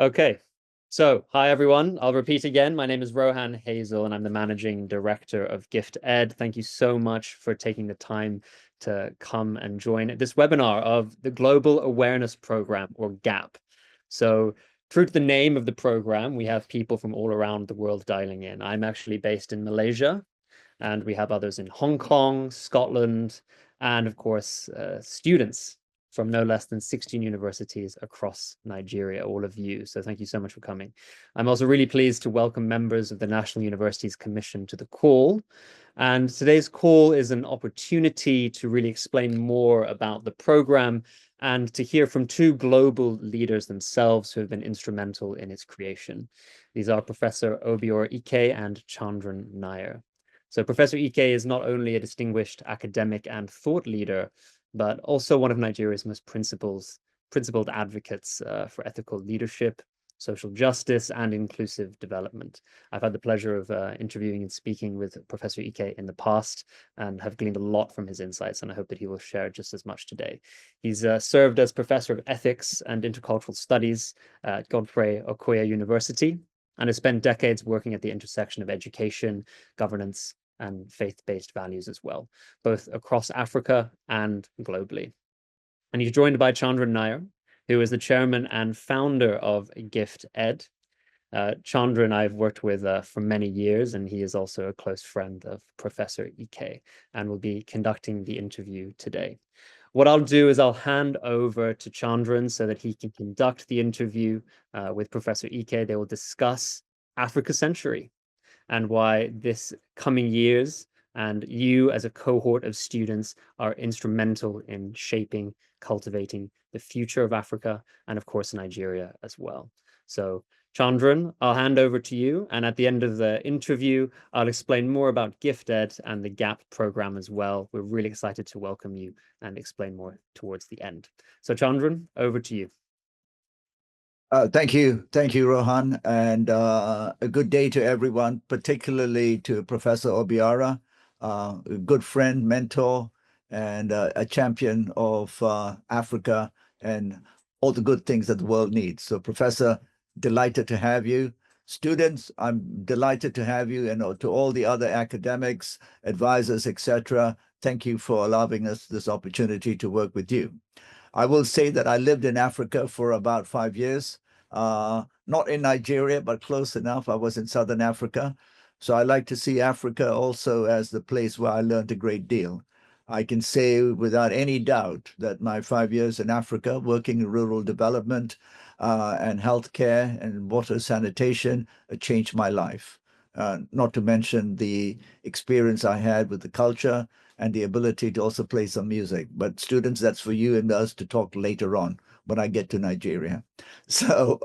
Okay, so hi everyone. I'll repeat again. My name is Rohan Hazel and I'm the Managing Director of GIFT.ed. Thank you so much for taking the time to come and join this webinar of the Global Awareness Program, or GAP. So true to the name of the program, we have people from all around the world dialing in. I'm actually based in Malaysia, and we have others in Hong Kong, Scotland, and of course, students from no less than 16 universities across Nigeria, all of you. So thank you so much for coming. I'm also really pleased to welcome members of the National Universities Commission to the call. And today's call is an opportunity to really explain more about the program and to hear from two global leaders themselves who have been instrumental in its creation. These are Professor Obiora Ike and Chandran Nair. So Professor Ike is not only a distinguished academic and thought leader, but also one of Nigeria's most principled advocates for ethical leadership, social justice, and inclusive development. I've had the pleasure of interviewing and speaking with Professor Ike in the past and have gleaned a lot from his insights, and I hope that he will share just as much today. He's served as Professor of Ethics and Intercultural Studies at Godfrey Okoye University and has spent decades working at the intersection of education, governance, and faith-based values as well, both across Africa and globally. And he's joined by Chandran Nair, who is the chairman and founder of GIFT.ed. Chandran I've worked with for many years, and he is also a close friend of Professor Ike and will be conducting the interview today. What I'll do is I'll hand over to Chandran so that he can conduct the interview with Professor Ike. They will discuss Africa Century and why this coming years and you as a cohort of students are instrumental in shaping, cultivating the future of Africa and of course Nigeria as well. So Chandran, I'll hand over to you, and at the end of the interview, I'll explain more about GIFT.ed and the GAP program as well. We're really excited to welcome you and explain more towards the end. So Chandran, over to you. Thank you, Rohan, and a good day to everyone, particularly to Professor Obiora, a good friend, mentor, and a champion of Africa and all the good things that the world needs. So, Professor, delighted to have you. Students, I'm delighted to have you, and to all the other academics, advisors, etc. Thank you for allowing us this opportunity to work with you. I will say that I lived in Africa for about 5 years. Not in Nigeria, but close enough. I was in Southern Africa. So I like to see Africa also as the place where I learned a great deal. I can say without any doubt that my 5 years in Africa, working in rural development and healthcare and water sanitation, changed my life. Not to mention the experience I had with the culture and the ability to also play some music. But students, that's for you and us to talk later on when I get to Nigeria. So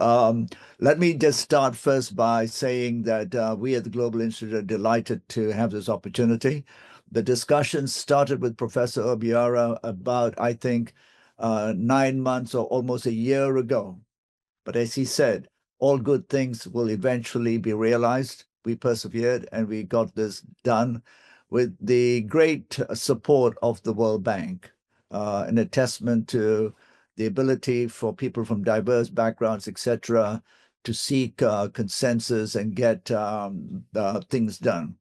let me just start first by saying that we at the Global Institute are delighted to have this opportunity. The discussion started with Professor Obiora about, I think, 9 months or almost a year ago. But as he said, all good things will eventually be realized. We persevered and we got this done with the great support of the World Bank, an testament to the ability for people from diverse backgrounds, etc., to seek consensus and get things done.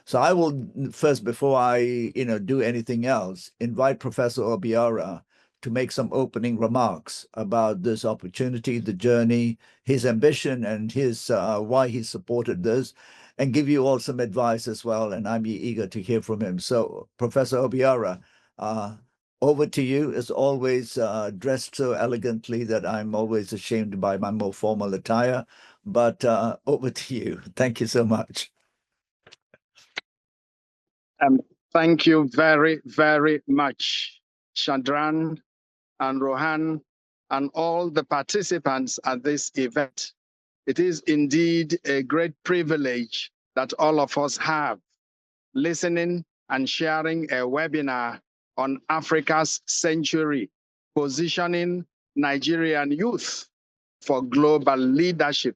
So I will first, before I do anything else, invite Professor Obiora to make some opening remarks about this opportunity, the journey, his ambition, and his why he supported this, and give you all some advice as well. And I'm eager to hear from him. So, Professor Obiora, over to you. As always, dressed so elegantly that I'm always ashamed by my more formal attire. But over to you. Thank you so much. Thank you very, very much, Chandran and Rohan, and all the participants at this event. It is indeed a great privilege that all of us have, listening and sharing a webinar on Africa's century, positioning Nigerian youth for global leadership.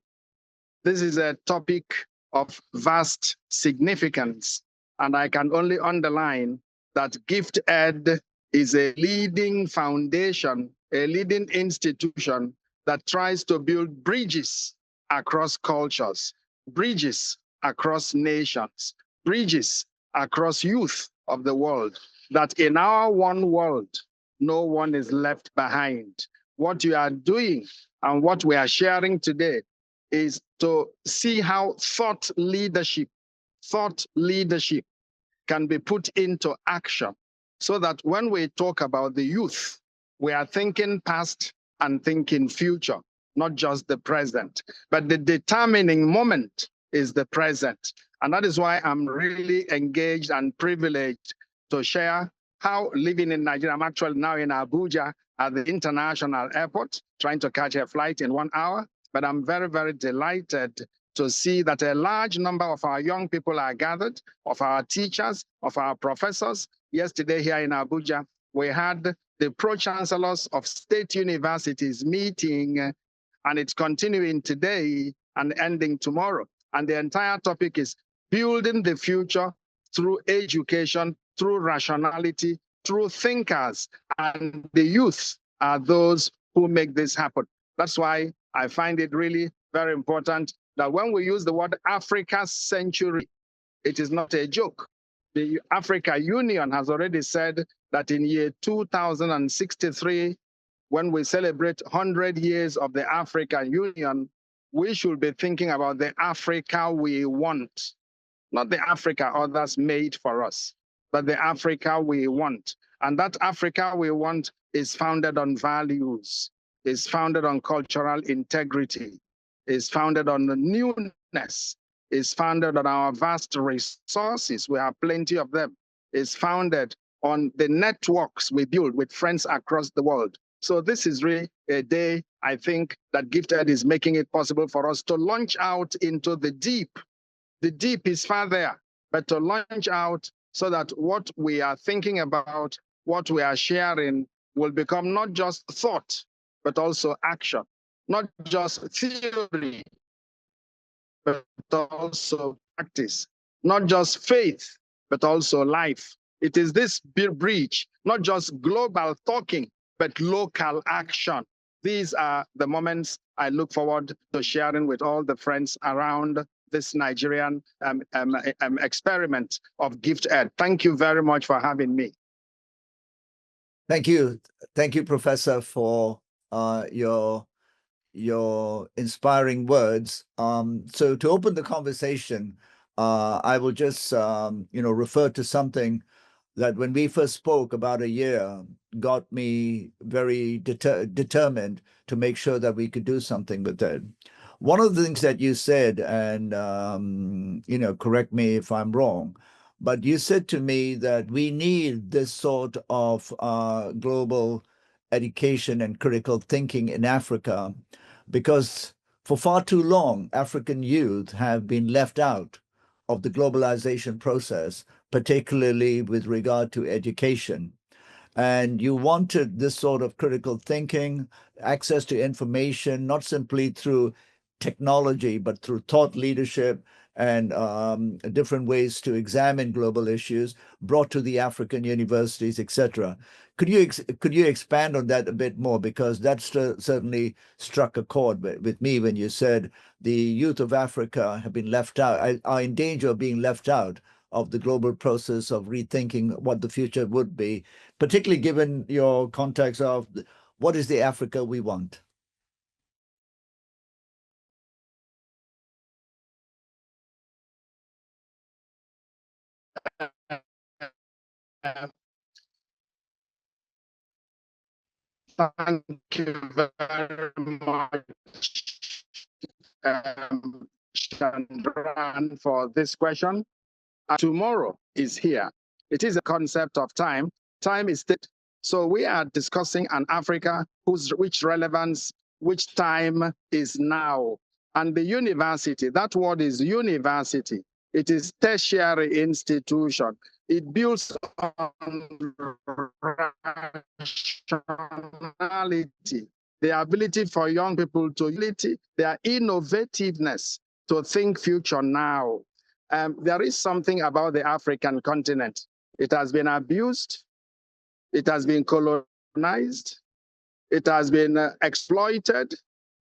This is a topic of vast significance, and I can only underline that GIFT.ed is a leading foundation, a leading institution that tries to build bridges across cultures, bridges across nations, bridges across youth of the world, that in our one world, no one is left behind. What you are doing and what we are sharing today is to see how thought leadership can be put into action, so that when we talk about the youth, we are thinking past and thinking future, not just the present. But the determining moment is the present. And that is why I'm really engaged and privileged to share how living in Nigeria, I'm actually now in Abuja at the international airport, trying to catch a flight in 1 hour. But I'm very, very delighted to see that a large number of our young people are gathered, of our teachers, of our professors. Yesterday here in Abuja, we had the pro-chancellors of state universities meeting, and it's continuing today and ending tomorrow. And the entire topic is building the future through education, through rationality, through thinkers. And the youth are those who make this happen. That's why I find it really very important that when we use the word Africa's century, it is not a joke. The Africa Union has already said that in year 2063, when we celebrate 100 years of the African Union, we should be thinking about the Africa we want, not the Africa others made for us, but the Africa we want. And that Africa we want is founded on values, is founded on cultural integrity, is founded on the newness, is founded on our vast resources. We have plenty of them. Is founded on the networks we build with friends across the world. So this is really a day, I think, that GIFT.ed is making it possible for us to launch out into the deep. The deep is far there, but to launch out so that what we are thinking about, what we are sharing, will become not just thought, but also action. Not just theory, but also practice. Not just faith, but also life. It is this bridge, not just global talking, but local action. These are the moments I look forward to sharing with all the friends around this Nigerian experiment of GIFT.ed. Thank you very much for having me. Thank you, Professor, for your inspiring words. So to open the conversation, I will just refer to something that when we first spoke about a year got me very determined to make sure that we could do something with it. One of the things that you said, and correct me if I'm wrong, but you said to me that we need this sort of global education and critical thinking in Africa, because for far too long, African youth have been left out of the globalization process, particularly with regard to education. And you wanted this sort of critical thinking, access to information, not simply through technology, but through thought leadership and different ways to examine global issues brought to the African universities, etc. Could you expand on that a bit more? Because that certainly struck a chord with me when you said the youth of Africa have been left out, are in danger of being left out of the global process of rethinking what the future would be, particularly given your context of what is the Africa we want? Thank you very much, Chandran, for this question. Tomorrow is here. It is a concept of time. Time is state. So we are discussing an Africa which relevance, which time is now. And the university, that word is university. It is tertiary institution. It builds on rationality, the ability for young people to their innovativeness to think future now. There is something about the African continent. It has been abused. It has been colonized. It has been exploited.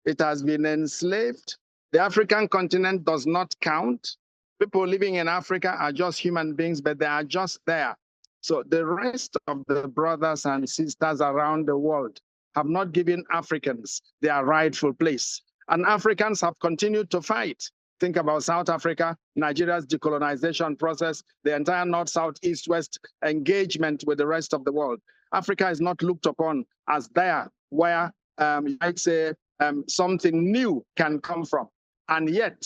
It has been enslaved. The African continent does not count. People living in Africa are just human beings, but they are just there. So the rest of the brothers and sisters around the world have not given Africans their rightful place. And Africans have continued to fight. Think about South Africa, Nigeria's decolonization process, the entire North, South, East, West engagement with the rest of the world. Africa is not looked upon as there where you might say something new can come from. And yet,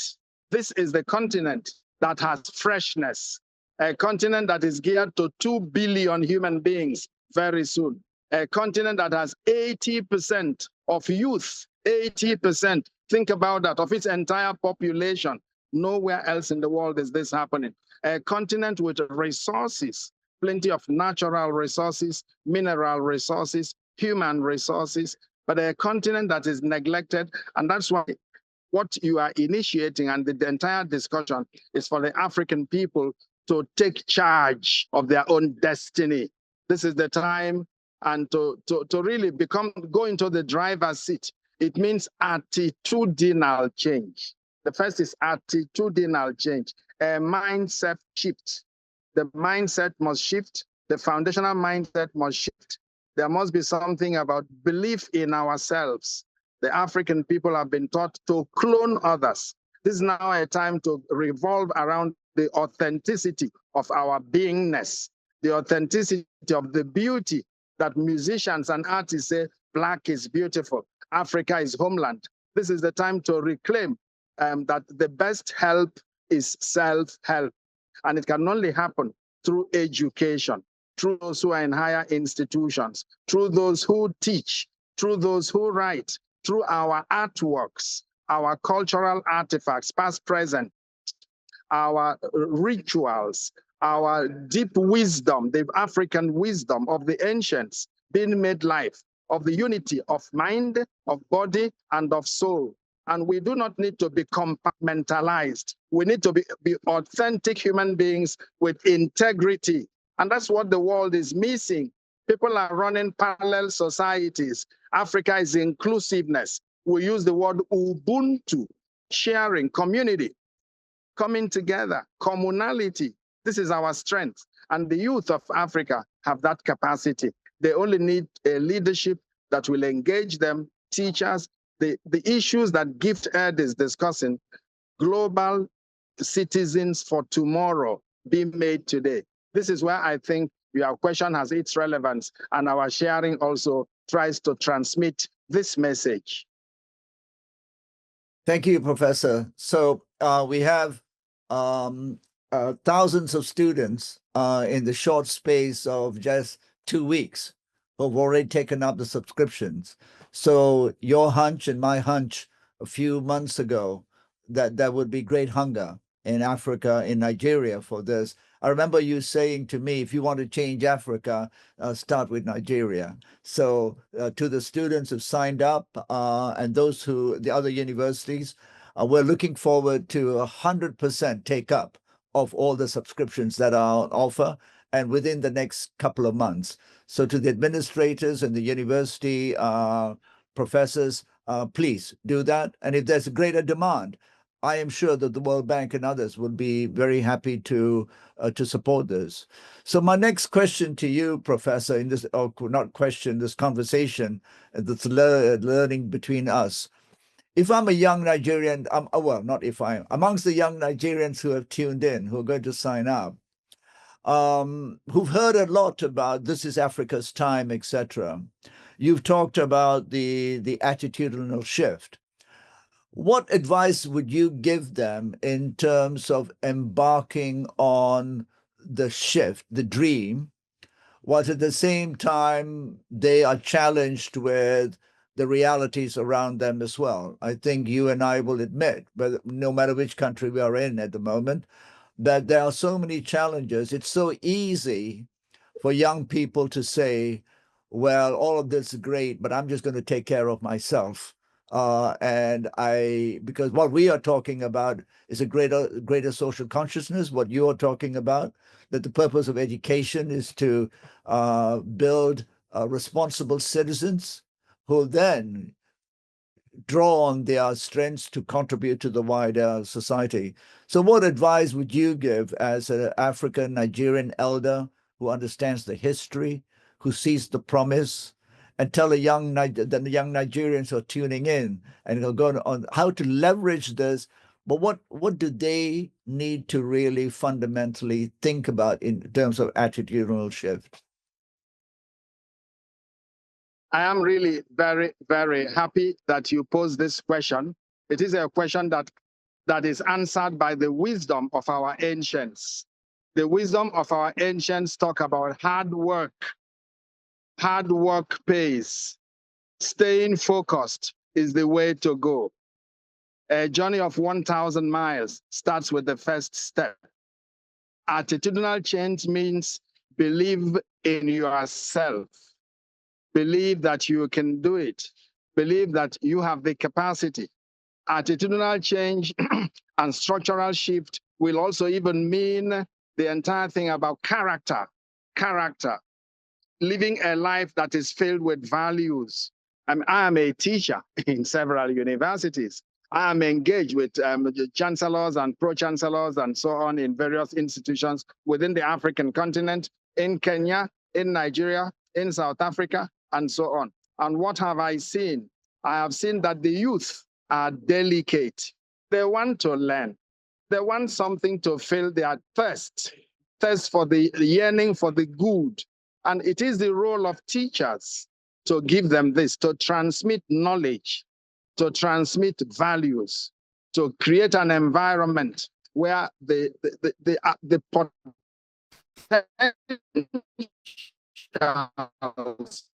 this is the continent that has freshness, a continent that is geared to 2 billion human beings very soon, a continent that has 80% of youth, 80%. Think about that, of its entire population. Nowhere else in the world is this happening. A continent with resources, plenty of natural resources, mineral resources, human resources, but a continent that is neglected. And that's why what you are initiating and the entire discussion is for the African people to take charge of their own destiny. This is the time and to really go into the driver's seat. It means attitudinal change. The first is attitudinal change, a mindset shift. The mindset must shift. The foundational mindset must shift. There must be something about belief in ourselves. The African people have been taught to clone others. This is now a time to revolve around the authenticity of our beingness, the authenticity of the beauty that musicians and artists say, Black is beautiful, Africa is homeland. This is the time to reclaim that the best help is self-help. And it can only happen through education, through those who are in higher institutions, through those who teach, through those who write, through our artworks, our cultural artifacts, past, present, our rituals, our deep wisdom, the African wisdom of the ancients being made life, of the unity of mind, of body, and of soul. And we do not need to be compartmentalized. We need to be authentic human beings with integrity. And that's what the world is missing. People are running parallel societies. Africa is inclusiveness. We use the word Ubuntu, sharing, community, coming together, communality. This is our strength. And the youth of Africa have that capacity. They only need a leadership that will engage them, teachers. The issues that GIFT.ed is discussing, global citizens for tomorrow, be made today. This is where I think your question has its relevance, and our sharing also tries to transmit this message. Thank you, Professor. So we have thousands of students in the short space of just 2 weeks who've already taken up the subscriptions. So your hunch and my hunch a few months ago that there would be great hunger in Africa, in Nigeria for this. I remember you saying to me, if you want to change Africa, start with Nigeria. So to the students who signed up and those who, the other universities, we're looking forward to 100% take up of all the subscriptions that are on offer and within the next couple of months. So to the administrators and the university professors, please do that. And if there's a greater demand, I am sure that the World Bank and others will be very happy to support this. So my next question to you, Professor, in this, or not question, this conversation, this learning between us. If I'm a young Nigerian, well, not if I'm, amongst the young Nigerians who have tuned in, who are going to sign up, who've heard a lot about this is Africa's time, etc. You've talked about the attitudinal shift. What advice would you give them in terms of embarking on the shift, the dream, while at the same time they are challenged with the realities around them as well? I think you and I will admit, but no matter which country we are in at the moment, that there are so many challenges. It's so easy for young people to say, well, all of this is great, but I'm just going to take care of myself. Because what we are talking about is a greater social consciousness, what you're talking about, that the purpose of education is to build responsible citizens who then draw on their strengths to contribute to the wider society. So what advice would you give as an African Nigerian elder who understands the history, who sees the promise, and tell the young Nigerians who are tuning in and are going on how to leverage this? But what do they need to really fundamentally think about in terms of attitudinal shift? I am really very, very happy that you posed this question. It is a question that is answered by the wisdom of our ancients. The wisdom of our ancients talk about hard work. Hard work pays. Staying focused is the way to go. A journey of 1,000 miles starts with the first step. Attitudinal change means believe in yourself. Believe that you can do it. Believe that you have the capacity. Attitudinal change and structural shift will also even mean the entire thing about character. Character. Living a life that is filled with values. I am a teacher in several universities. I am engaged with chancellors and pro-chancellors and so on in various institutions within the African continent, in Kenya, in Nigeria, in South Africa, and so on. And what have I seen? I have seen that the youth are delicate. They want to learn. They want something to fill their thirst for the yearning for the good. And it is the role of teachers to give them this, to transmit knowledge, to transmit values, to create an environment where the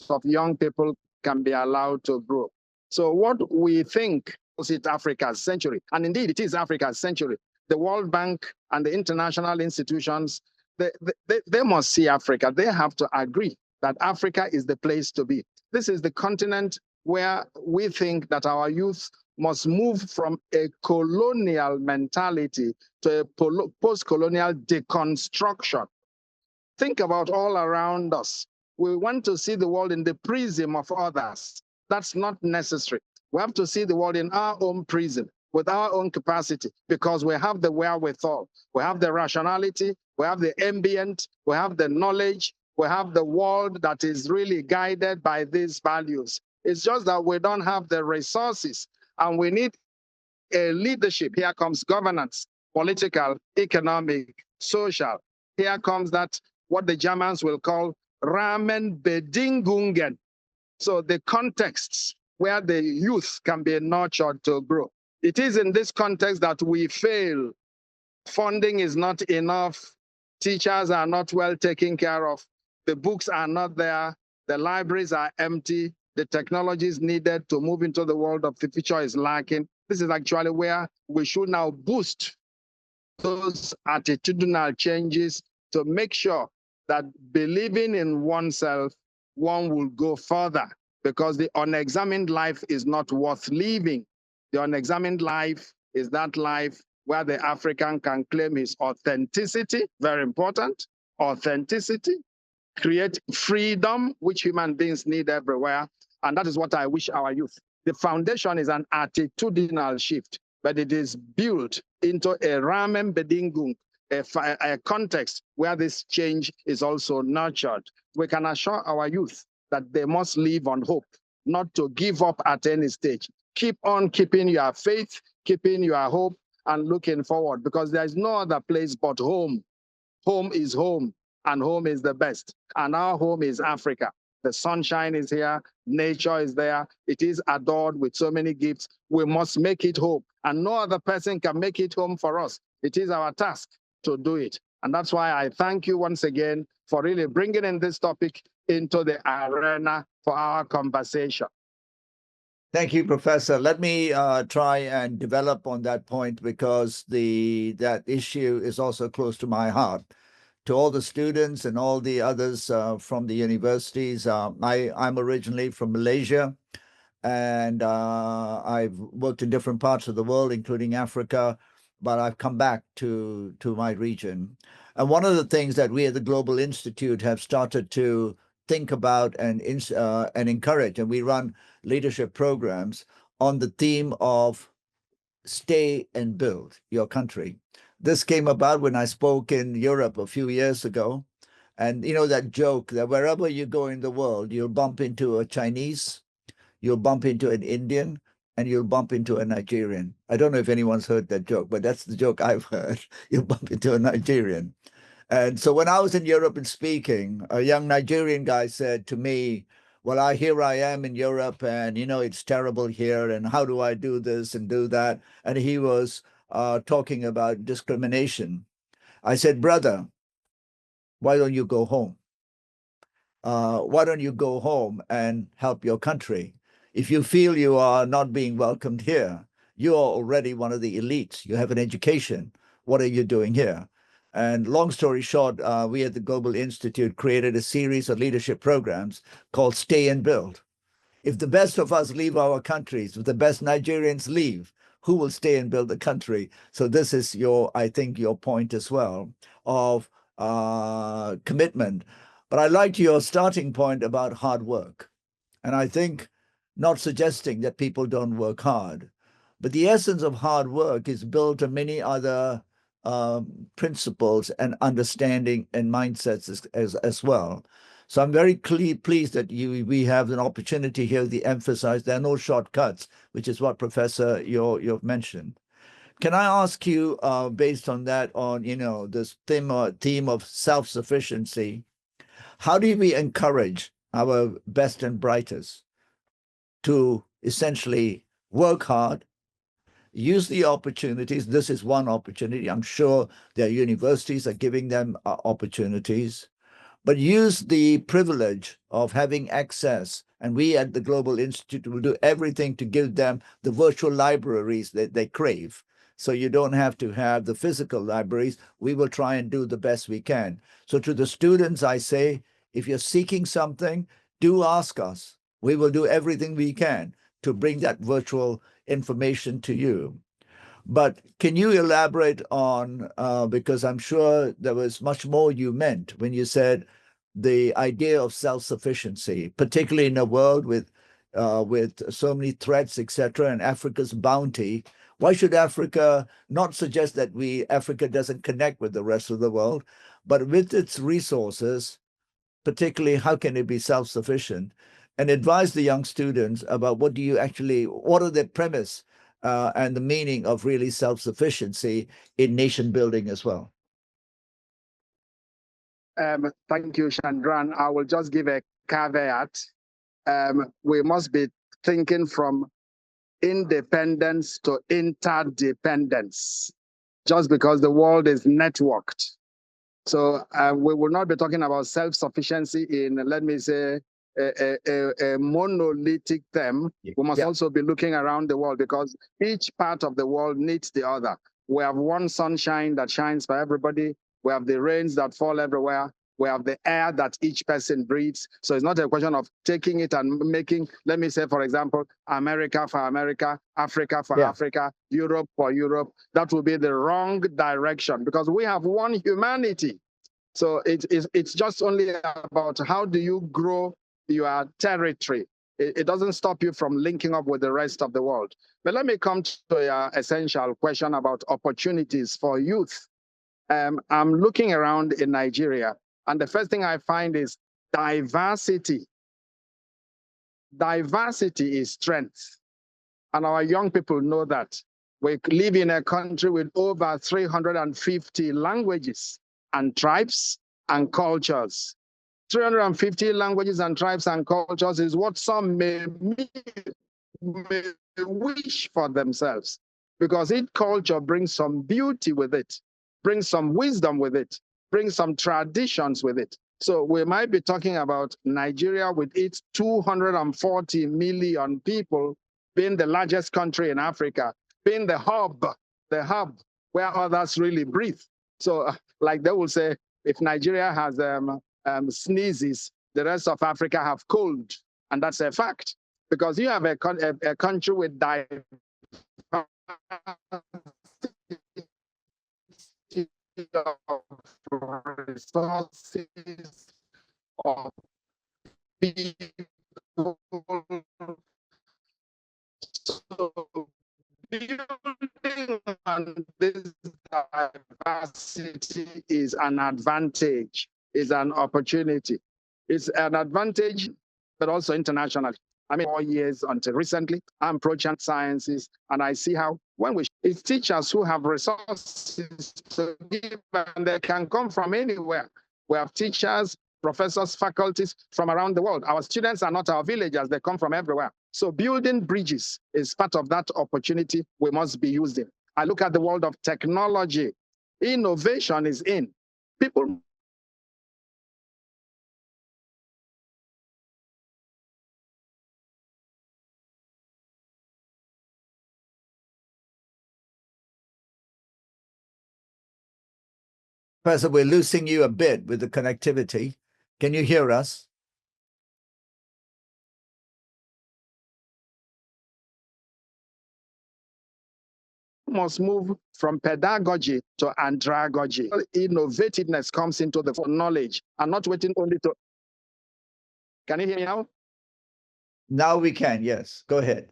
of young people can be allowed to grow. So what we think is it Africa's century, and indeed it is Africa's century. The World Bank and the international institutions, they must see Africa. They have to agree that Africa is the place to be. This is the continent where we think that our youth must move from a colonial mentality to a post-colonial deconstruction. Think about all around us. We want to see the world in the prism of others. That's not necessary. We have to see the world in our own prism, with our own capacity, because we have the wherewithal, we have the rationality, we have the ambient, we have the knowledge, we have the world that is really guided by these values. It's just that we don't have the resources, and we need a leadership. Here comes governance, political, economic, social. Here comes that, what the Germans will call Rahmenbedingungen. So the contexts where the youth can be nurtured to grow. It is in this context that we fail. Funding is not enough. Teachers are not well taken care of. The books are not there. The libraries are empty. The technologies needed to move into the world of the future is lacking. This is actually where we should now boost those attitudinal changes to make sure that believing in oneself, one will go further, because the unexamined life is not worth living. The unexamined life is that life where the African can claim his authenticity, very important, authenticity, create freedom, which human beings need everywhere. And that is what I wish our youth. The foundation is an attitudinal shift, but it is built into a Rahmenbedingung, a context where this change is also nurtured. We can assure our youth that they must live on hope, not to give up at any stage. Keep on keeping your faith, keeping your hope, and looking forward, because there is no other place but home. Home is home, and home is the best. And our home is Africa. The sunshine is here, nature is there. It is adored with so many gifts. We must make it home, and no other person can make it home for us. It is our task to do it. And that's why I thank you once again for really bringing in this topic into the arena for our conversation. Thank you, Professor. Let me try and develop on that point, because that issue is also close to my heart. To all the students and all the others from the universities, I'm originally from Malaysia, and I've worked in different parts of the world, including Africa, but I've come back to my region. And one of the things that we at the Global Institute have started to think about and encourage, and we run leadership programs, on the theme of stay and build your country. This came about when I spoke in Europe a few years ago. And you know that joke that wherever you go in the world, you'll bump into a Chinese, you'll bump into an Indian, and you'll bump into a Nigerian. I don't know if anyone's heard that joke, but that's the joke I've heard. You'll bump into a Nigerian. And so when I was in Europe and speaking, a young Nigerian guy said to me, well, here I am in Europe, and it's terrible here, and how do I do this and do that? And he was talking about discrimination. I said, brother, why don't you go home? Why don't you go home and help your country? If you feel you are not being welcomed here, you are already one of the elites. You have an education. What are you doing here? And long story short, we at the Global Institute created a series of leadership programs called Stay and Build. If the best of us leave our countries, if the best Nigerians leave, who will stay and build the country? So this is I think your point as well of commitment. But I liked your starting point about hard work. And I think not suggesting that people don't work hard, but the essence of hard work is built on many other principles and understanding and mindsets as well. So I'm very pleased that we have an opportunity here to emphasize there are no shortcuts, which is what Professor you've mentioned. Can I ask you, based on that, on this theme of self-sufficiency, how do we encourage our best and brightest to essentially work hard, use the opportunities? This is one opportunity. I'm sure their universities are giving them opportunities, but use the privilege of having access. And we at the Global Institute will do everything to give them the virtual libraries that they crave. So you don't have to have the physical libraries. We will try and do the best we can. So to the students, I say, if you're seeking something, do ask us. We will do everything we can to bring that virtual information to you. But can you elaborate on, because I'm sure there was much more you meant when you said the idea of self-sufficiency, particularly in a world with so many threats, etc., and Africa's bounty. Why should Africa not suggest that Africa doesn't connect with the rest of the world, but with its resources, particularly how can it be self-sufficient? And advise the young students about what are the premise and the meaning of really self-sufficiency in nation building as well. Thank you, Chandran. I will just give a caveat. We must be thinking from independence to interdependence, just because the world is networked. So we will not be talking about self-sufficiency in, let me say, a monolithic term. We must also be looking around the world, because each part of the world needs the other. We have one sunshine that shines for everybody. We have the rains that fall everywhere. We have the air that each person breathes. So it's not a question of taking it and making, let me say, for example, America for America, Africa for Africa, Europe for Europe. That would be the wrong direction, because we have one humanity. So it's just only about how do you grow your territory. It doesn't stop you from linking up with the rest of the world. But let me come to your essential question about opportunities for youth. I'm looking around in Nigeria, and the first thing I find is diversity. Diversity is strength. And our young people know that. We live in a country with over 350 languages and tribes and cultures. 350 languages and tribes and cultures is what some may wish for themselves, because each culture brings some beauty with it, brings some wisdom with it, brings some traditions with it. So we might be talking about Nigeria with its 240 million people being the largest country in Africa, being the hub where others really breathe. So like they will say, if Nigeria has sneezes, the rest of Africa have cold. And that's a fact, because you have a country with diversity of resources, of people. So building on this diversity is an advantage, is an opportunity. It's an advantage, but also international. I mean, 4 years until recently, I'm approaching sciences, and I see how it's teachers who have resources to give, and they can come from anywhere. We have teachers, professors, faculties from around the world. Our students are not our villagers, they come from everywhere. So building bridges is part of that opportunity we must be using. I look at the world of technology. Innovation is in. People Professor, we're losing you a bit with the connectivity. Can you hear us? must move from pedagogy to andragogy. Innovativeness comes into the knowledge and not waiting only to. Can you hear me now? Now we can, yes. Go ahead.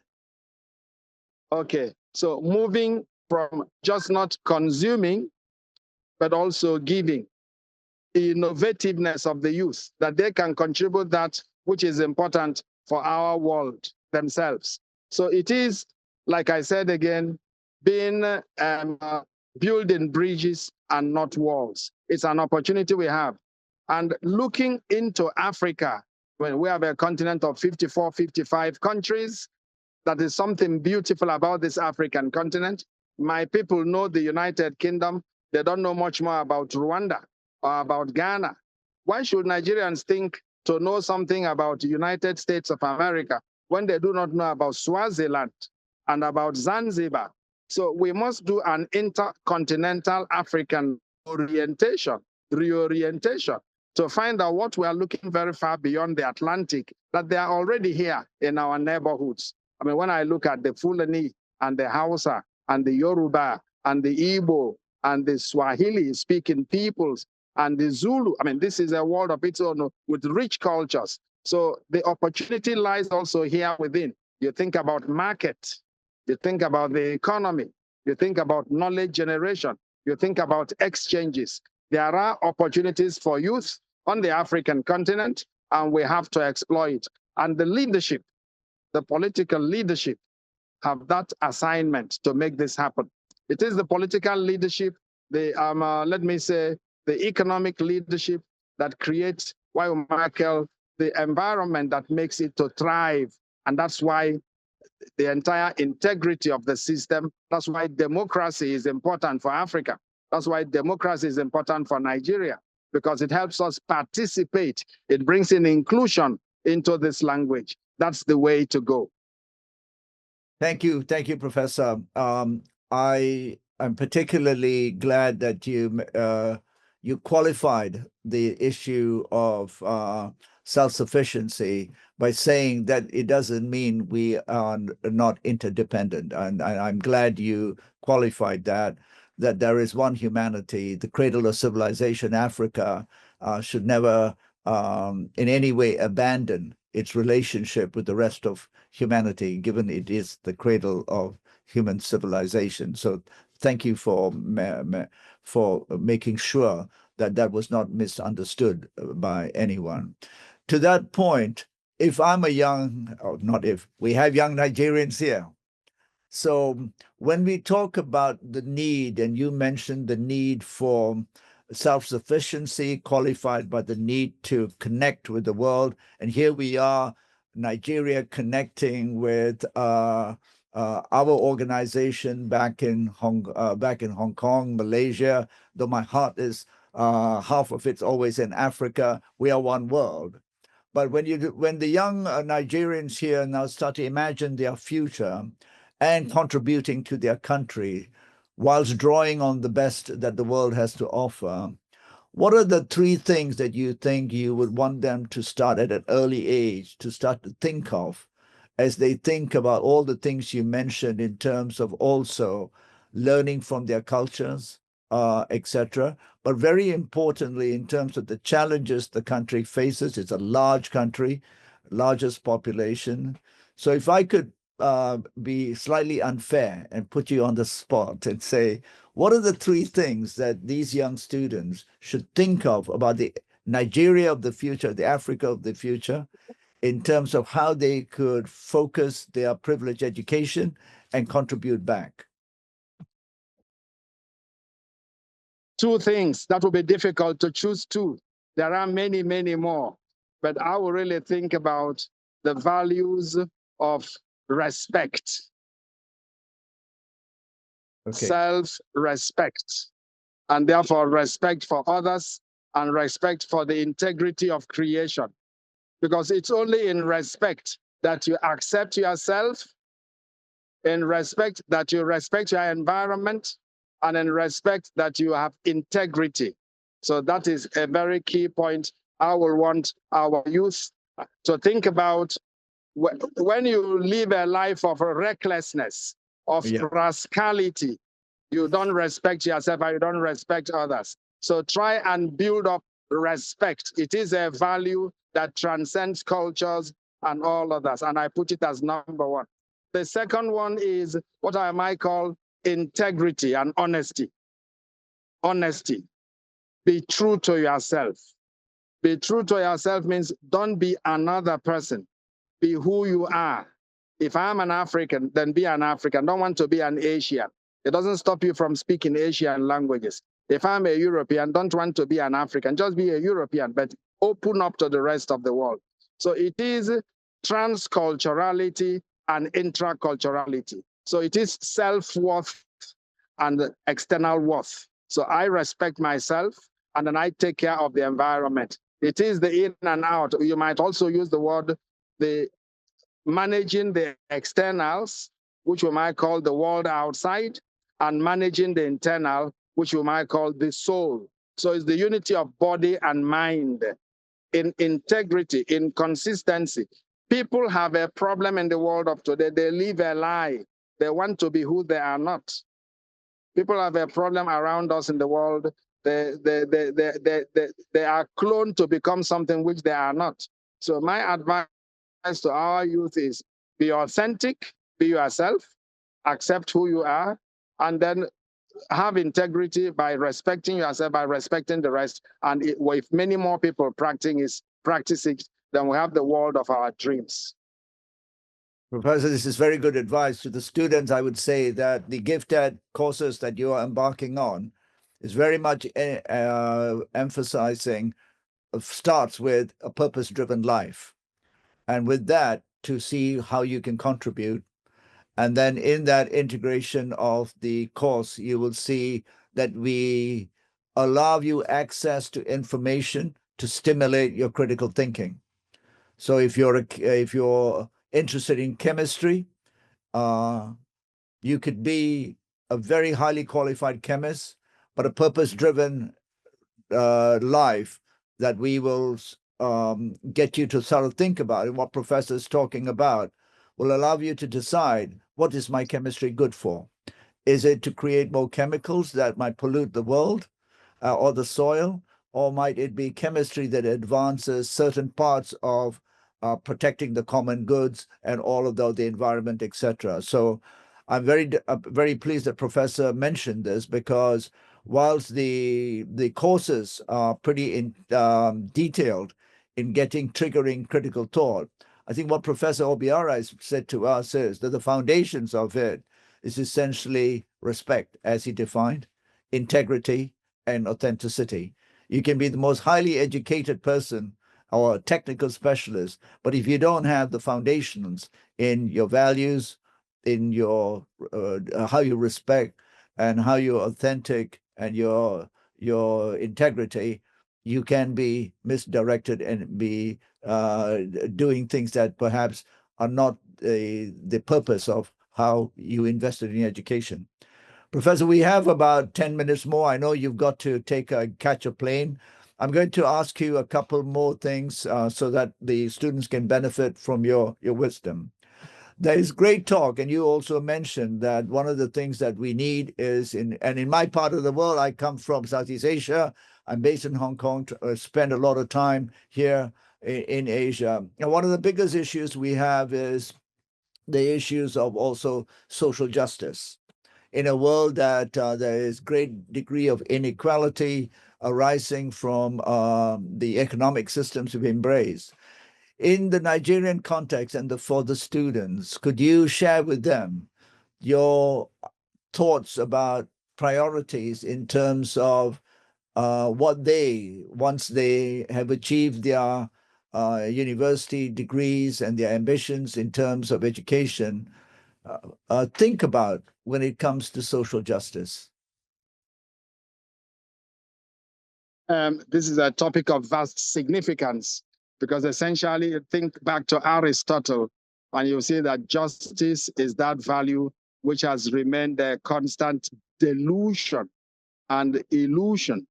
Okay, so moving from just not consuming, but also giving. Innovativeness of the youth, that they can contribute that which is important for our world themselves. So it is, like I said again, being building bridges and not walls. It's an opportunity we have. And looking into Africa, when we have a continent of 54, 55 countries, that is something beautiful about this African continent. My people know the United Kingdom. They don't know much more about Rwanda or about Ghana. Why should Nigerians think to know something about the United States of America when they do not know about Swaziland and about Zanzibar? So we must do an intercontinental African reorientation to find out what we are looking very far beyond the Atlantic, that they are already here in our neighborhoods. I mean, when I look at the Fulani and the Hausa and the Yoruba and the Igbo and the Swahili speaking peoples and the Zulu, I mean, this is a world of its own with rich cultures. So the opportunity lies also here within. You think about market, you think about the economy, you think about knowledge generation, you think about exchanges. There are opportunities for youth on the African continent, and we have to exploit. And the leadership, the political leadership, have that assignment to make this happen. It is the political leadership, the let me say, the economic leadership that creates, Michael, the environment that makes it to thrive. And that's why the entire integrity of the system, that's why democracy is important for Africa. That's why democracy is important for Nigeria, because it helps us participate. It brings in inclusion into this language. That's the way to go. Thank you, Professor. I am particularly glad that you qualified the issue of self-sufficiency by saying that it doesn't mean we are not interdependent. And I'm glad you qualified that there is one humanity. The cradle of civilization, Africa, should never in any way abandon its relationship with the rest of humanity, given it is the cradle of human civilization. So thank you for making sure that that was not misunderstood by anyone. To that point, if I'm a young, or not if, we have young Nigerians here. So when we talk about the need, and you mentioned the need for self-sufficiency qualified by the need to connect with the world, and here we are, Nigeria connecting with our organization back in Hong Kong, Malaysia. Though my heart is half of it's always in Africa. We are one world. But when the young Nigerians here now start to imagine their future and contributing to their country, whilst drawing on the best that the world has to offer, what are the 3 things that you think you would want them to start at an early age, to start to think of as they think about all the things you mentioned in terms of also learning from their cultures, etc., but very importantly, in terms of the challenges the country faces? It's a large country, largest population. So if I could be slightly unfair and put you on the spot and say, what are the three things that these young students should think of about the Nigeria of the future, the Africa of the future, in terms of how they could focus their privileged education and contribute back? Two things that will be difficult to choose two. There are many, many more, but I will really think about the values of respect, self-respect, and therefore respect for others and respect for the integrity of creation. Because it's only in respect that you accept yourself, in respect that you respect your environment, and in respect that you have integrity. So that is a very key point I will want our youth to think about. When you live a life of recklessness, of rascality, you don't respect yourself and you don't respect others. So try and build up respect. It is a value that transcends cultures and all others. And I put it as number one. The second one is what I might call integrity and honesty. Honesty. Be true to yourself. Be true to yourself means don't be another person. Be who you are. If I'm an African, then be an African. Don't want to be an Asian. It doesn't stop you from speaking Asian languages. If I'm a European, don't want to be an African. Just be a European, but open up to the rest of the world. So it is transculturality and intraculturality. So it is self-worth and external worth. So I respect myself, and then I take care of the environment. It is the in and out. You might also use the word, the managing the externals, which we might call the world outside, and managing the internal, which we might call the soul. So it's the unity of body and mind, in integrity, in consistency. People have a problem in the world of today. They live a lie. They want to be who they are not. People have a problem around us in the world. They are cloned to become something which they are not. So my advice to our youth is be authentic, be yourself, accept who you are, and then have integrity by respecting yourself, by respecting the rest. And if many more people practice it, then we have the world of our dreams. Professor, this is very good advice to the students. I would say that the GIFT.ed courses that you are embarking on is very much emphasizing, starts with a purpose-driven life. And with that, to see how you can contribute. And then in that integration of the course, you will see that we allow you access to information to stimulate your critical thinking. So if you're interested in chemistry, you could be a very highly qualified chemist, but a purpose-driven life that we will get you to sort of think about, and what Professor is talking about will allow you to decide, what is my chemistry good for? Is it to create more chemicals that might pollute the world or the soil? Or might it be chemistry that advances certain parts of protecting the common goods and all of the environment, etc.? So I'm very pleased that Professor mentioned this, because whilst the courses are pretty detailed in triggering critical thought, I think what Professor Obiora has said to us is that the foundations of it is essentially respect, as he defined, integrity, and authenticity. You can be the most highly educated person or technical specialist, but if you don't have the foundations in your values, in your how you respect and how you're authentic and your integrity, you can be misdirected and be doing things that perhaps are not the purpose of how you invested in education. Professor, we have about 10 minutes more. I know you've got to catch a plane. I'm going to ask you a couple more things so that the students can benefit from your wisdom. There is great talk, and you also mentioned that one of the things that we need is, in my part of the world, I come from Southeast Asia. I'm based in Hong Kong, spend a lot of time here in Asia. And one of the biggest issues we have is the issues of also social justice. In a world that there is great degree of inequality arising from the economic systems we've embraced, in the Nigerian context and for the students, could you share with them your thoughts about priorities in terms of what they, once they have achieved their university degrees and their ambitions in terms of education, think about when it comes to social justice? This is a topic of vast significance, because essentially, think back to Aristotle, and you see that justice is that value which has remained a constant delusion and illusion.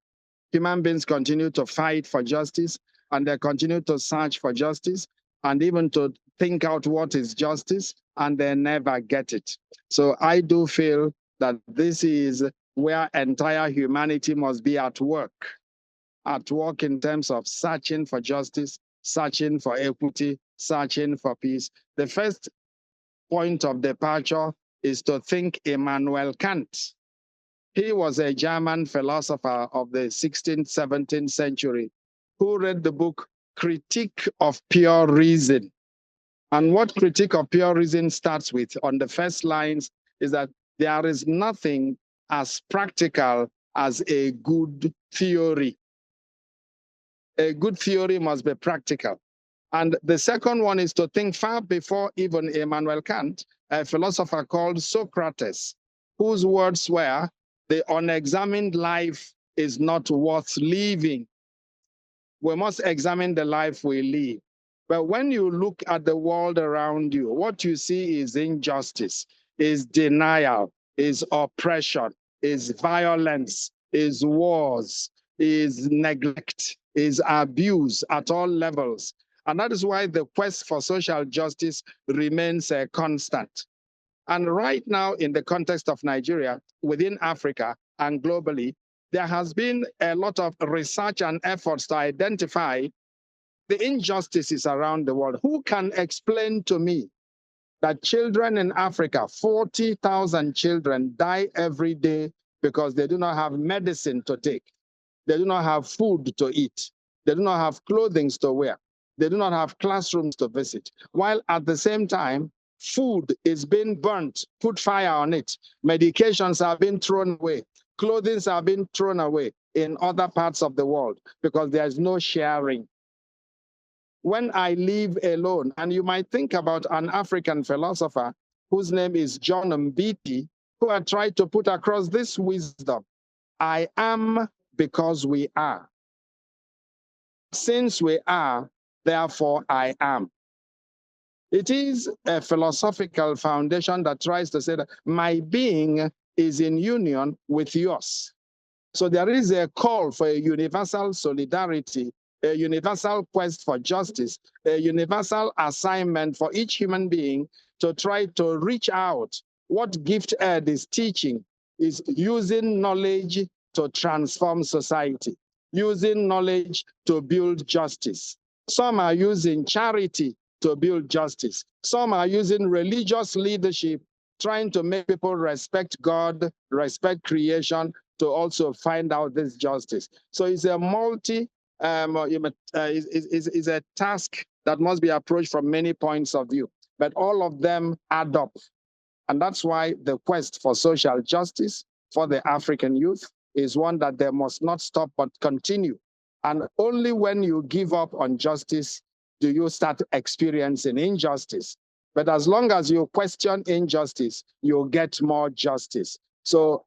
Human beings continue to fight for justice, and they continue to search for justice, and even to think out what is justice, and they never get it. So I do feel that this is where entire humanity must be at work in terms of searching for justice, searching for equity, searching for peace. The first point of departure is to think Immanuel Kant. He was a German philosopher of the 16th, 17th century who read the book Critique of Pure Reason. And what Critique of Pure Reason starts with on the first lines is that there is nothing as practical as a good theory. A good theory must be practical. And the second one is to think far before even Immanuel Kant, a philosopher called Socrates, whose words were, "The unexamined life is not worth living." We must examine the life we live. But when you look at the world around you, what you see is injustice, is denial, is oppression, is violence, is wars, is neglect, is abuse at all levels. And that is why the quest for social justice remains a constant. And right now, in the context of Nigeria, within Africa and globally, there has been a lot of research and efforts to identify the injustices around the world. Who can explain to me that children in Africa, 40,000 children, die every day because they do not have medicine to take? They do not have food to eat. They do not have clothing to wear. They do not have classrooms to visit. While at the same time, food is being burnt, put fire on it. Medications are being thrown away. Clothing are being thrown away in other parts of the world because there's no sharing. When I live alone, and you might think about an African philosopher whose name is John Mbiti, who had tried to put across this wisdom: I am because we are. Since we are, therefore I am. It is a philosophical foundation that tries to say that my being is in union with yours. So there is a call for a universal solidarity, a universal quest for justice, a universal assignment for each human being to try to reach out. What GIFT.ed is teaching is using knowledge to transform society, using knowledge to build justice. Some are using charity to build justice. Some are using religious leadership, trying to make people respect God, respect creation, to also find out this justice. So it's a is a task that must be approached from many points of view, but all of them add up. And that's why the quest for social justice for the African youth is one that they must not stop but continue. And only when you give up on justice do you start experiencing injustice. But as long as you question injustice, you'll get more justice. So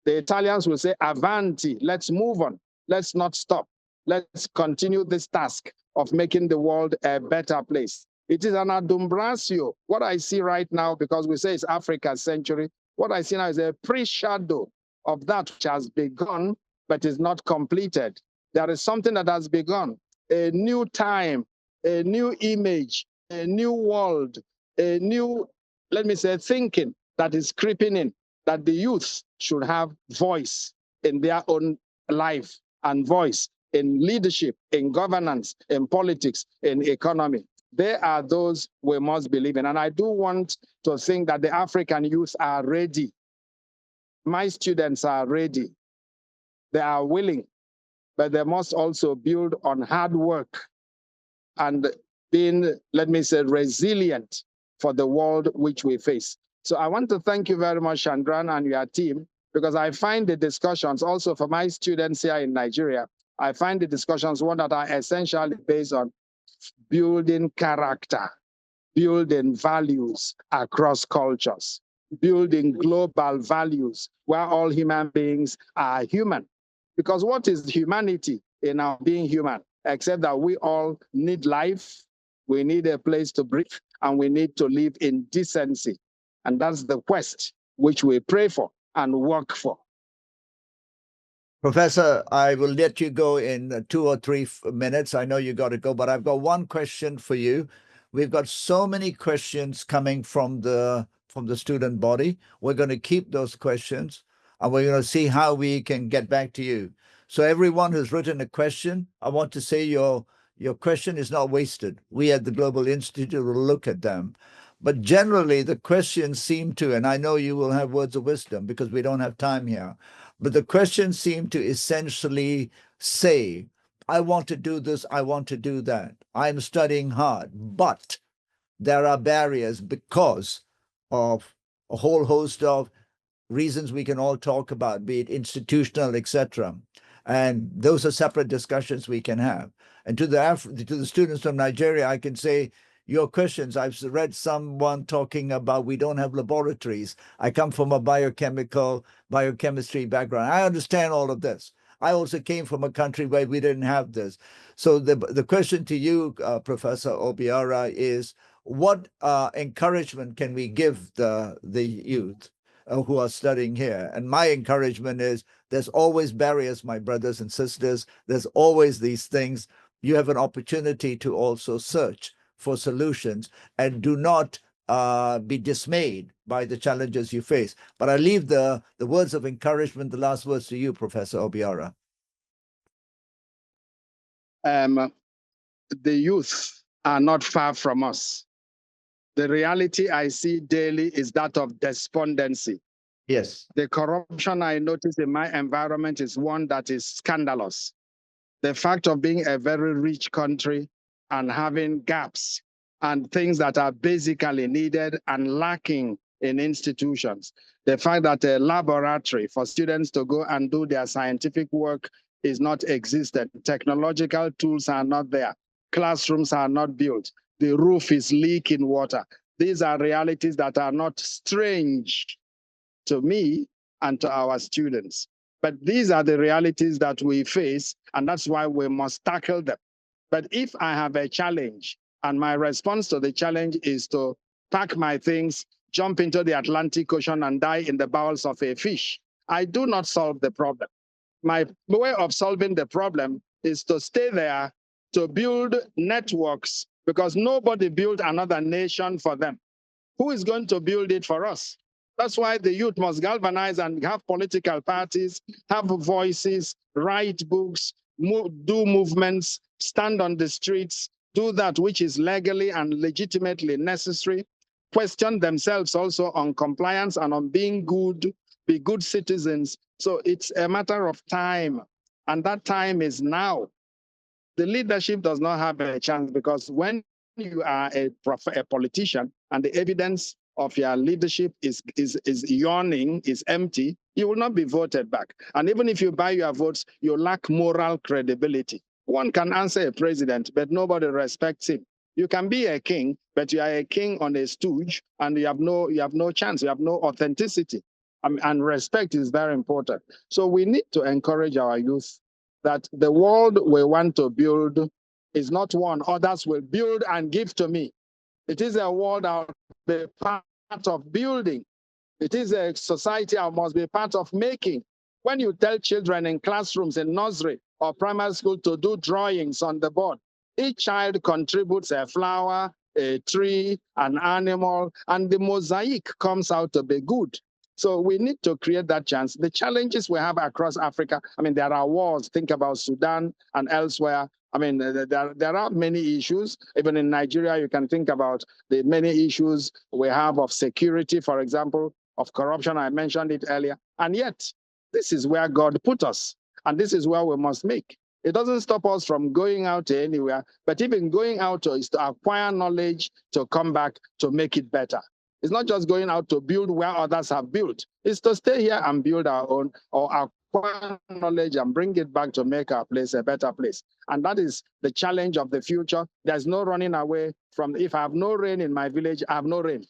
the Italians will say, avanti, let's move on. Let's not stop. Let's continue this task of making the world a better place. It is an adumbratio. What I see right now, because we say it's Africa's century, what I see now is a pre-shadow of that which has begun, but is not completed. There is something that has begun, a new time, a new image, a new world, a new, let me say, thinking that is creeping in, that the youth should have voice in their own life and voice in leadership, in governance, in politics, in economy. They are those we must believe in. And I do want to think that the African youth are ready. My students are ready. They are willing, but they must also build on hard work and being, let me say, resilient for the world which we face. So I want to thank you very much, Chandran, and your team, because I find the discussions also for my students here in Nigeria, I find the discussions one that are essentially based on building character, building values across cultures, building global values where all human beings are human. Because what is humanity in our being human? Except that we all need life, we need a place to breathe, and we need to live in decency. And that's the quest which we pray for and work for. Professor, I will let you go in 2 or 3 minutes. I know you got to go, but I've got one question for you. We've got so many questions coming from the student body. We're going to keep those questions, and we're going to see how we can get back to you. So everyone who's written a question, I want to say your question is not wasted. We at the Global Institute will look at them. But generally, the questions seem to, and I know you will have words of wisdom because we don't have time here, but the questions seem to essentially say, I want to do this, I want to do that. I'm studying hard, but there are barriers because of a whole host of reasons we can all talk about, be it institutional, etc. And those are separate discussions we can have. And to the students from Nigeria, I can say, your questions, I've read someone talking about we don't have laboratories. I come from a biochemistry background. I understand all of this. I also came from a country where we didn't have this. So the question to you, Professor Obiora, is what encouragement can we give the youth who are studying here? And my encouragement is there's always barriers, my brothers and sisters. There's always these things. You have an opportunity to also search for solutions, and do not be dismayed by the challenges you face. But I leave the words of encouragement, the last words to you, Professor Obiora. The youth are not far from us. The reality I see daily is that of despondency. Yes. The corruption I notice in my environment is one that is scandalous. The fact of being a very rich country and having gaps and things that are basically needed and lacking in institutions. The fact that a laboratory for students to go and do their scientific work is not existent. Technological tools are not there. Classrooms are not built. The roof is leaking water. These are realities that are not strange to me and to our students. But these are the realities that we face, and that's why we must tackle them. But if I have a challenge, and my response to the challenge is to pack my things, jump into the Atlantic Ocean, and die in the bowels of a fish, I do not solve the problem. My way of solving the problem is to stay there, to build networks, because nobody built another nation for them. Who is going to build it for us? That's why the youth must galvanize and have political parties, have voices, write books, do movements, stand on the streets, do that which is legally and legitimately necessary, question themselves also on compliance and on being good, be good citizens. So it's a matter of time, and that time is now. The leadership does not have a chance, because when you are a politician and the evidence of your leadership is yawning, is empty, you will not be voted back. And even if you buy your votes, you lack moral credibility. One can answer a president, but nobody respects him. You can be a king, but you are a king on a stooge, and you have no chance, you have no authenticity. And respect is very important. So we need to encourage our youth that the world we want to build is not one others will build and give to me. It is a world I'll be part of building. It is a society I must be part of making. When you tell children in classrooms in nursery or primary school to do drawings on the board, each child contributes a flower, a tree, an animal, and the mosaic comes out to be good. So we need to create that chance. The challenges we have across Africa, I mean, there are wars. Think about Sudan and elsewhere. I mean, there are many issues. Even in Nigeria, you can think about the many issues we have of security, for example, of corruption. I mentioned it earlier. And yet, this is where God put us. And this is where we must make. It doesn't stop us from going out to anywhere, but even going out is to acquire knowledge, to come back, to make it better. It's not just going out to build where others have built. It's to stay here and build our own, or acquire knowledge and bring it back to make our place a better place. And that is the challenge of the future. There's no running away from, if I have no rain in my village, I have no rain.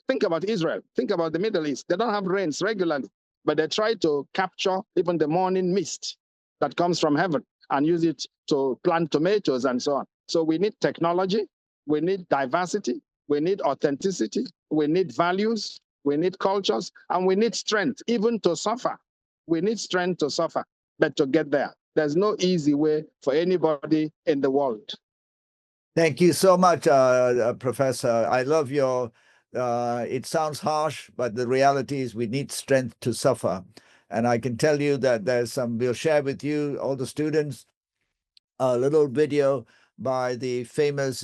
Think about Israel. Think about the Middle East. They don't have rains regularly, but they try to capture even the morning mist that comes from heaven and use it to plant tomatoes and so on. So we need technology, we need diversity, we need authenticity, we need values, we need cultures, and we need strength, even to suffer. We need strength to suffer, but to get there. There's no easy way for anybody in the world. Thank you so much, Professor. I love your, it sounds harsh, but the reality is we need strength to suffer. And I can tell you that there's some, we'll share with you, all the students, a little video by the famous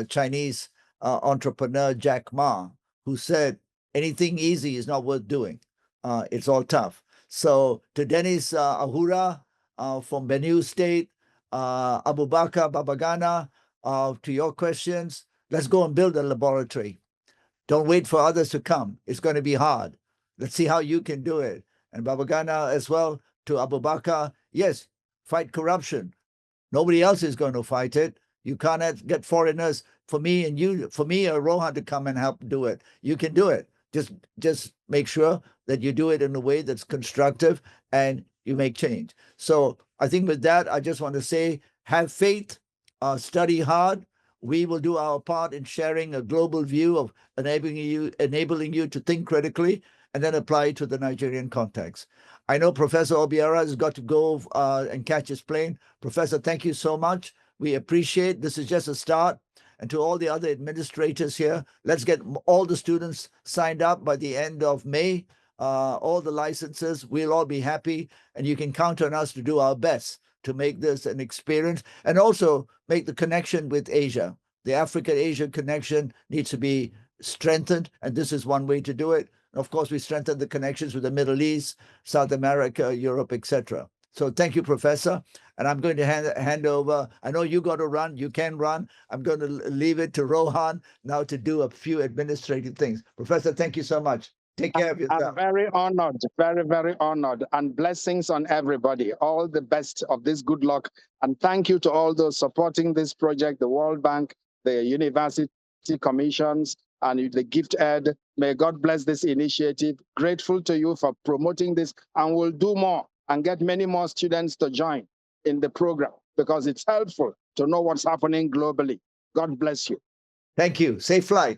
Chinese entrepreneur Jack Ma, who said, anything easy is not worth doing. It's all tough. So to Dennis Ahura from Benue State, Abubakar Babagana, to your questions, let's go and build a laboratory. Don't wait for others to come. It's going to be hard. Let's see how you can do it. And Babagana as well, to Abubakar, yes, fight corruption. Nobody else is going to fight it. You can't get foreigners for me and you, for me or Rohan to come and help do it. You can do it. Just make sure that you do it in a way that's constructive and you make change. So I think with that, I just want to say, have faith, study hard. We will do our part in sharing a global view of enabling you to think critically and then apply it to the Nigerian context. I know Professor Obiora has got to go and catch his plane. Professor, thank you so much. We appreciate, this is just a start. And to all the other administrators here, let's get all the students signed up by the end of May. All the licenses, we'll all be happy. And you can count on us to do our best to make this an experience and also make the connection with Asia. The Africa-Asia connection needs to be strengthened, and this is one way to do it. And of course, we strengthen the connections with the Middle East, South America, Europe, etc. So thank you, Professor. And I'm going to hand over. I know you got to run. You can run. I'm going to leave it to Rohan now to do a few administrative things. Professor, thank you so much. Take care of yourself. I'm very honored, very, very honored, and blessings on everybody. All the best of this good luck. And thank you to all those supporting this project, the World Bank, the university commissions, and the GIFT.ed. May God bless this initiative. Grateful to you for promoting this, and we'll do more and get many more students to join in the program because it's helpful to know what's happening globally. God bless you. Thank you. Safe flight.